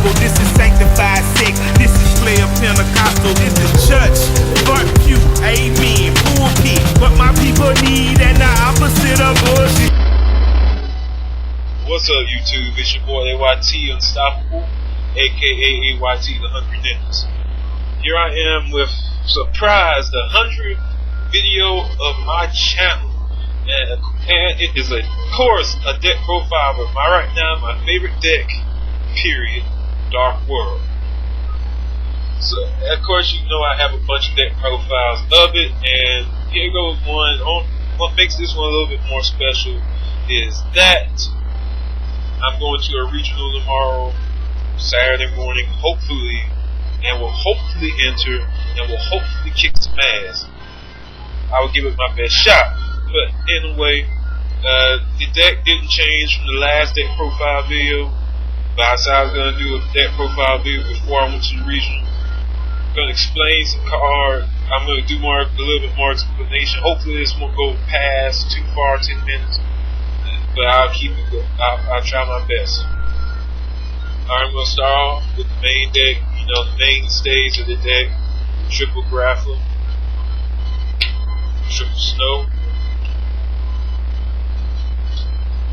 gospel. This is sanctified sex. This is player Pentecostal. This is church, front pew, amen, pulpit. What my people need and the opposite of bullshit. What's up, YouTube? It's your boy AYT Unstoppable, aka AYT the hunGRYninJAZ. Here I am with surprise, the 100th video of my channel, and it is of course a deck profile of right now my favorite deck, period, Dark World. So of course you know I have a bunch of deck profiles of it, and here goes one. What makes this one a little bit more special is that I'm going to a regional tomorrow, Saturday morning, hopefully, and will hopefully enter and will hopefully kick some ass. I will give it my best shot. But anyway, the deck didn't change from the last deck profile video. But I said I was going to do a deck profile video before I went to the regional. I'm going to explain some cards. I'm going to do a little bit more explanation. Hopefully this won't go past too far, 10 minutes. But I'll keep it good. I'll try my best. Alright, I'm going to start off with the main deck. You know, the mainstays of the deck. Triple Grapple, Triple Snow,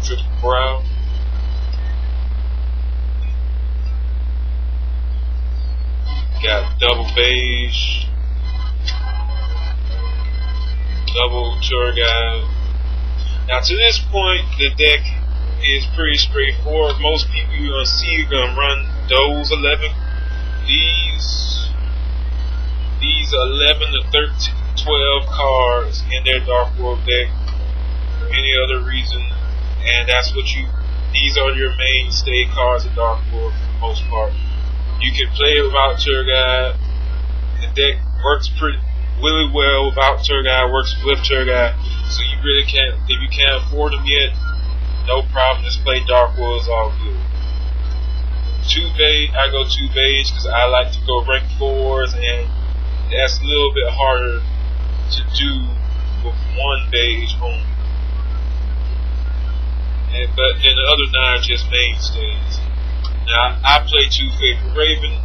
Triple Brown, got double beige, double tour guide. Now to this point, the deck is pretty straightforward. Most people you're gonna see are gonna run those 11. These 11 to 13, 12 cards in their Dark World deck for any other reason, and that's what these are your mainstay cards of Dark World for the most part. You can play it without tour guide. The deck works really well without tour guide, works with tour guide, so you really can't, if you can't afford them yet, no problem, just play Dark World, is all good. I go 2 beige because I like to go rank 4s, and that's a little bit harder to do with 1 beige only. But then the other 9 are just mainstays. Now I play 2 favorite Raven.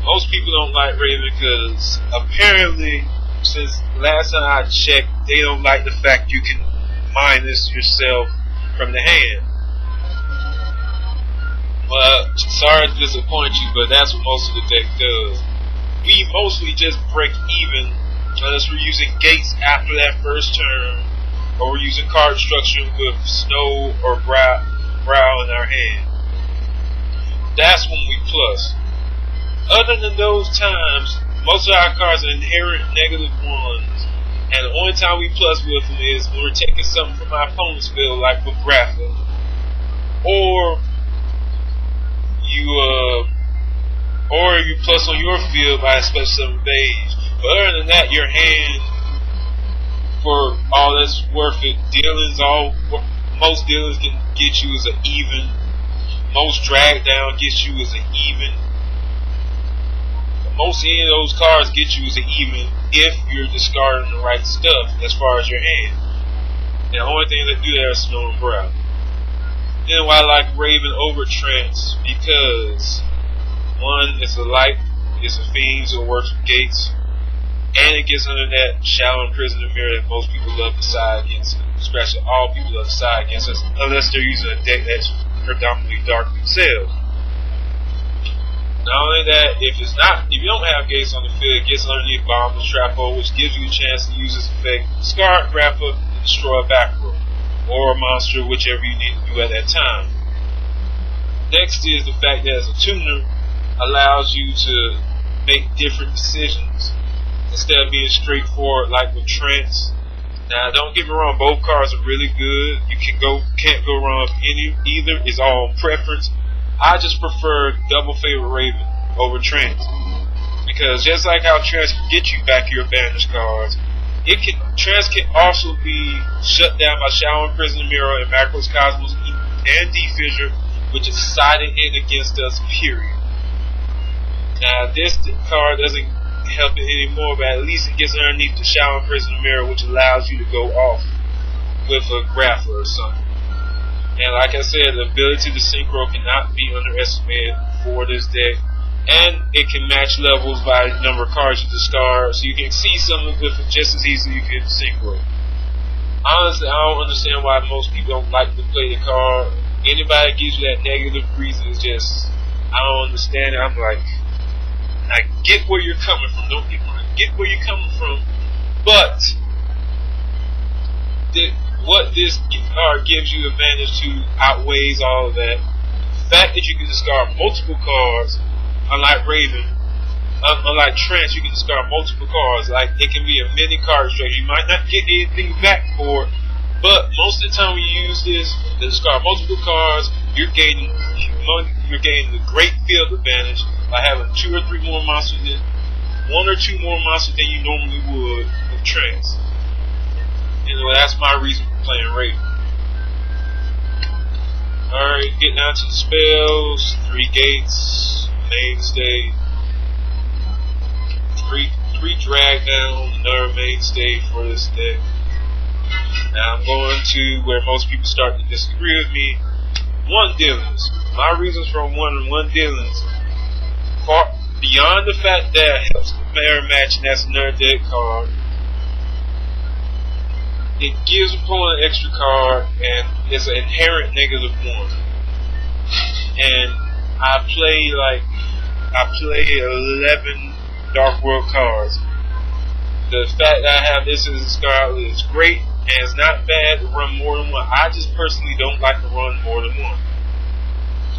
Most people don't like Raven because apparently, since last time I checked, they don't like the fact you can minus yourself from the hand. Well, sorry to disappoint you, but that's what most of the deck does. We mostly just break even unless we're using gates after that first turn, or we're using card structure with snow or brow in our hand. That's when we plus. Other than those times, most of our cards are inherent negative ones, and the only time we plus with them is when we're taking something from our opponent's field, like with Grapple, or you plus on your field by a special 7 beige. But other than that, your hand, for all that's worth it, most dealings can get you as an even. Most drag down gets you as an even. Most any of those cards get you as an even if you're discarding the right stuff as far as your hand. And the only thing that do that is Snow and Brow. Then why I like Raven over Trance, because 1, it's a light, it's a fiend, so it works with gates, and it gets under that shallow and prisoner mirror that most people love to side against, especially all people love to side against us, unless they're using a deck that's predominantly dark themselves. Not only that, if you don't have gates on the field, it gets underneath Bomb and Trap Hole, which gives you a chance to use this effect, discard, grapple, and destroy a back row, or a monster, whichever you need to do at that time. Next is the fact that as a tuner, allows you to make different decisions instead of being straightforward like with Trance. Now don't get me wrong, both cards are really good. You can't go wrong with either. It's all preference. I just prefer double favorite Raven over Trance, because just like how Trance can get you back your banished cards, Trance can also be shut down by Shadow and Prisoner Mirror and Macros Cosmos and D-Fissure, which is siding in against us, period. Now this card doesn't help it anymore, but at least it gets underneath the Shadow and Prisoner Mirror, which allows you to go off with a Grappler or something. And like I said, the ability to synchro cannot be underestimated for this deck. And it can match levels by the number of cards you discard, so you can see some of it just as easily you can synchro. Honestly, I don't understand why most people don't like to play the card. Anybody that gives you that negative reason is just, I don't understand it. I'm like, I get where you're coming from. Don't get me wrong. I get where you're coming from. But what this card gives you advantage to outweighs all of that. The fact that you can discard multiple cards, unlike Raven, unlike Trance, you can discard multiple cards. Like, it can be a mini card structure. You might not get anything back for it, but most of the time when you use this to discard multiple cards, you're gaining the great field advantage by having 2 or 3 more monsters than 1 or 2 more monsters than you normally would with Trance. You know, that's my reason for playing Raven. Alright, getting down to the spells. 3 gates, mainstay. 3 drag down, another mainstay for this deck. Now I'm going to where most people start to disagree with me. 1 dealings. My reasons for 1 dealings, far beyond the fact that it helps the mirror match, and that's another deck card. It gives opponent an extra card, and it's an inherent negative 1. And I play 11 Dark World cards. The fact that I have this as a card is great, and it's not bad to run more than 1. I just personally don't like to run more than 1.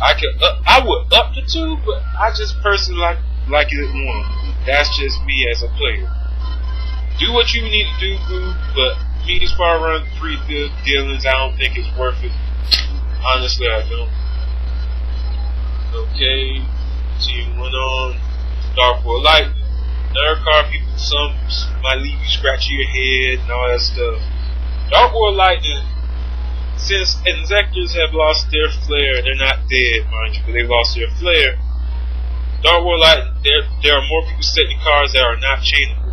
I would up to 2, but I just personally like it at 1. That's just me as a player. Do what you need to do, boo, but me as far around 3 dealings, I don't think it's worth it. Honestly, I don't. Okay, team went on. Dark World Lightning. Another card some might leave you scratching your head and all that stuff. Dark World Lightning, since Executors have lost their flair, they're not dead, mind you, but they've lost their flair. Dark World Lightning, there are more people setting cards that are not chainable.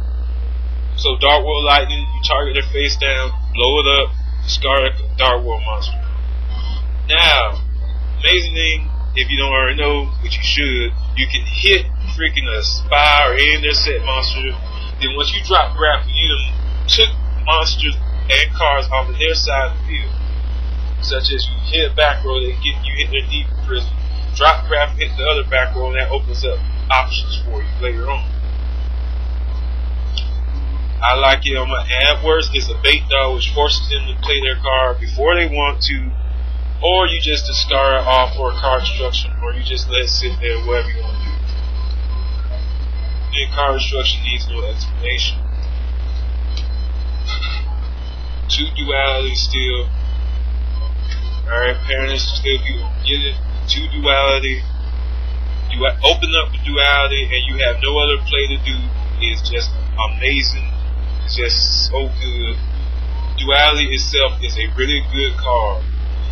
So Dark World Lightning, you target their face down, blow it up, discard a Dark World monster. Now, amazing thing, if you don't already know, which you should, you can hit freaking a spy or any of their set monster. Then once you drop grapple, you took monsters and cards off of their side of the field. Such as you hit a back row, you hit their deep prison, drop grapple, hit the other back row, and that opens up options for you later on. I like it on my ad worst. It's a bait dog, which forces them to play their card before they want to, or you just discard it off for a card destruction, or you just let it sit there, whatever you want to do. And card destruction needs no explanation. 2 duality still. Alright, parents, still you get it. 2 duality. You open up the duality and you have no other play to do. It's just amazing. It's just so good. Duality itself is a really good card.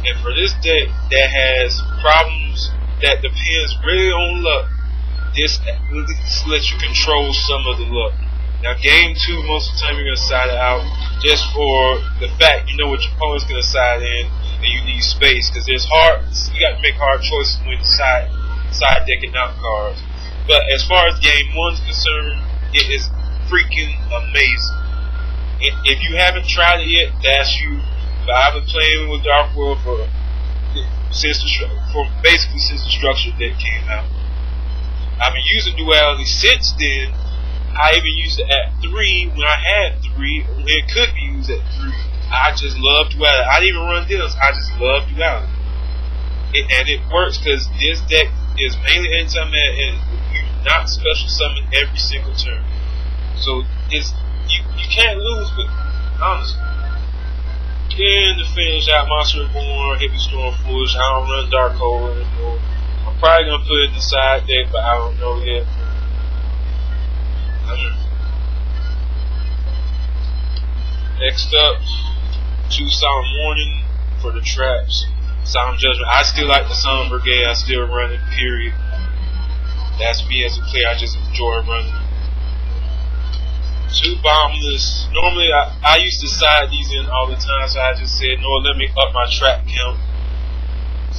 And for this deck that has problems that depends really on luck, this lets you control some of the luck. Now game 2, most of the time you're going to side it out just for the fact you know what your opponent's going to side in, and you need space, because you got to make hard choices when you side decking out cards. But as far as game 1's concerned, it is freaking amazing. If you haven't tried it yet, that's you. But I've been playing with Dark World basically since the structure deck came out. I've been using duality since then. I even used it at 3 when I had 3. It could be used at 3. I just love duality. I didn't even run deals. I just love duality. And it works because this deck is mainly anti-mana, and you not special summon every single turn. So you can't lose with it, honestly. Then to finish out Monster Reborn, Heavy Storm Foolish, I don't run Dark Hole anymore. I'm probably going to put it in the side deck, but I don't know yet. Next up, 2 Solemn Warning for the traps. Solemn Judgment. I still like the Solemn Brigade. I still run it, period. That's me as a player. I just enjoy running. 2 Bombless. Normally, I used to side these in all the time, so I just said, no, let me up my trap count.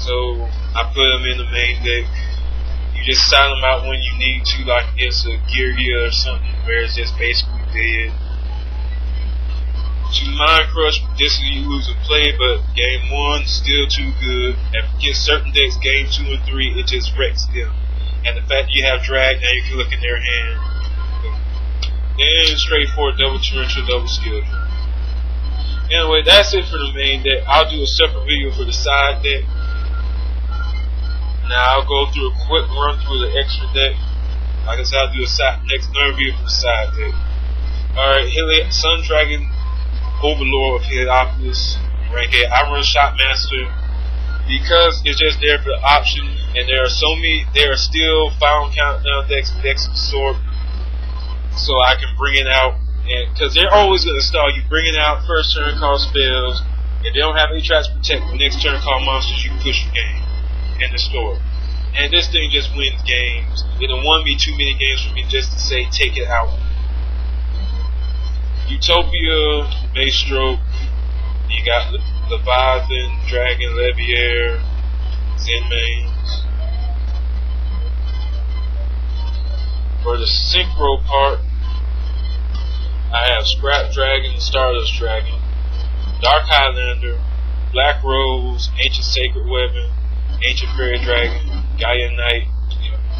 So I put them in the main deck. You just sign them out when you need to, like against a gear or something where it's just basically dead. To Mind Crush, this is you lose a play, but game 1 still too good. And against certain decks, game 2 and 3, it just wrecks them. And the fact that you have drag, now you can look in their hand. Then straightforward double torrential, double skill. Anyway, that's it for the main deck. I'll do a separate video for the side deck. Now I'll go through a quick run through the extra deck. Like I said, I'll do another video for the side deck. Alright, Sun Dragon Overlord of Heliopolis, rank 8. I run Shotmaster because it's just there for the option, and there are still final countdown decks and decks of sort, so I can bring it out, and because they're always going to stall you, bring it out first turn, call spells. If they don't have any traps to protect, the next turn call monsters, you can push your game in the store. And this thing just wins games. It don't want me too many games for me just to say take it out. Utopia, Maystroke, you got Leviathan, Dragon, Leviair, Zenmaines. For the Synchro part, I have Scrap Dragon, Stardust Dragon, Dark Highlander, Black Rose, Ancient Sacred Weapon, Ancient Fairy Dragon, Gaia Knight,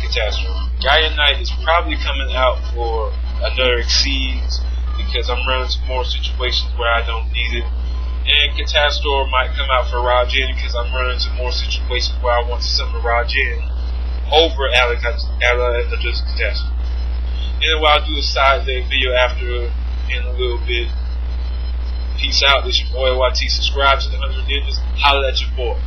Catastrophe. Gaia Knight is probably coming out for another Exceeds, because I'm running some more situations where I don't need it. And Catastrophe might come out for Rajin because I'm running some more situations where I want to summon Rajin over just Catastrophe. Anyway, I'll do a side deck video after in a little bit. Peace out. This is your boy AYT. Subscribe to the hunGRYninJAZ. Holla at your boy.